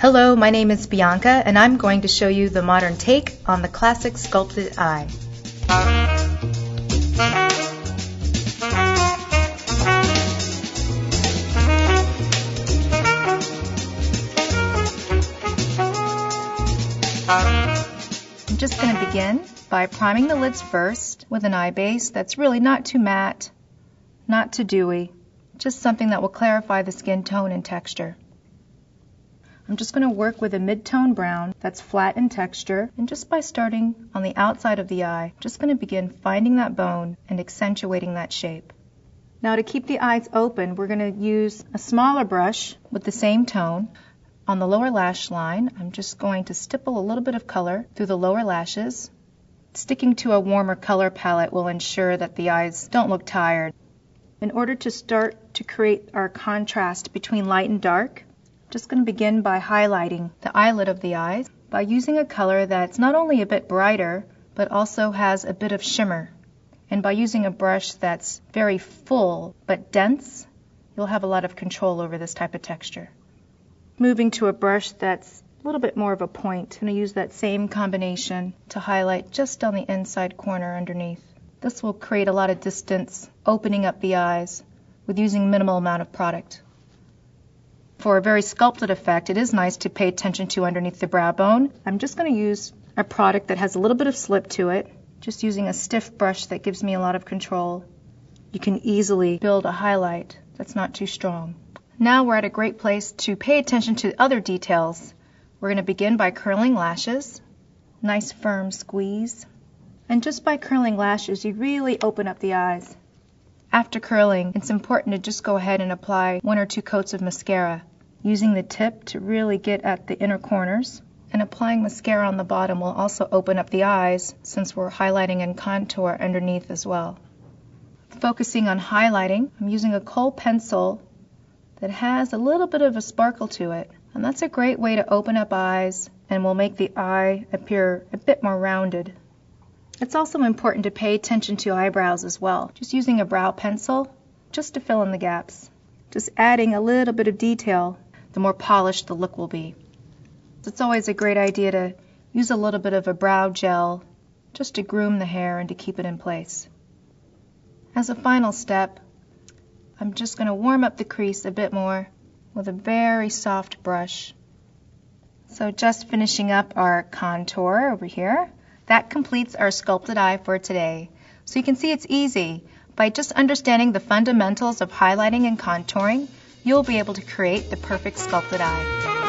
Hello, my name is Bianca, and I'm going to show you the modern take on the classic sculpted eye. I'm just going to begin by priming the lids first with an eye base that's really not too matte, not too dewy, just something that will clarify the skin tone and texture. I'm just going to work with a mid-tone brown that's flat in texture, and just by starting on the outside of the eye, I'm just going to begin finding that bone and accentuating that shape. Now to keep the eyes open, we're going to use a smaller brush with the same tone. On the lower lash line, I'm just going to stipple a little bit of color through the lower lashes. Sticking to a warmer color palette will ensure that the eyes don't look tired. In order to start to create our contrast between light and dark, just going to begin by highlighting the eyelid of the eyes by using a color that's not only a bit brighter, but also has a bit of shimmer. And by using a brush that's very full but dense, you'll have a lot of control over this type of texture. Moving to a brush that's a little bit more of a point, I'm going to use that same combination to highlight just on the inside corner underneath. This will create a lot of distance, opening up the eyes with using minimal amount of product. For a very sculpted effect, it is nice to pay attention to underneath the brow bone. I'm just going to use a product that has a little bit of slip to it, just using a stiff brush that gives me a lot of control. You can easily build a highlight that's not too strong. Now we're at a great place to pay attention to other details. We're going to begin by curling lashes. Nice firm squeeze. And just by curling lashes, you really open up the eyes. After curling, it's important to just go ahead and apply 1 or 2 coats of mascara, using the tip to really get at the inner corners. And applying mascara on the bottom will also open up the eyes, since we're highlighting and contour underneath as well. Focusing on highlighting, I'm using a kohl pencil that has a little bit of a sparkle to it. And that's a great way to open up eyes and will make the eye appear a bit more rounded. It's also important to pay attention to eyebrows as well. Just using a brow pencil just to fill in the gaps. Just adding a little bit of detail, the more polished the look will be. It's always a great idea to use a little bit of a brow gel just to groom the hair and to keep it in place. As a final step, I'm just going to warm up the crease a bit more with a very soft brush. So just finishing up our contour over here. That completes our sculpted eye for today. So you can see it's easy. By just understanding the fundamentals of highlighting and contouring, you'll be able to create the perfect sculpted eye.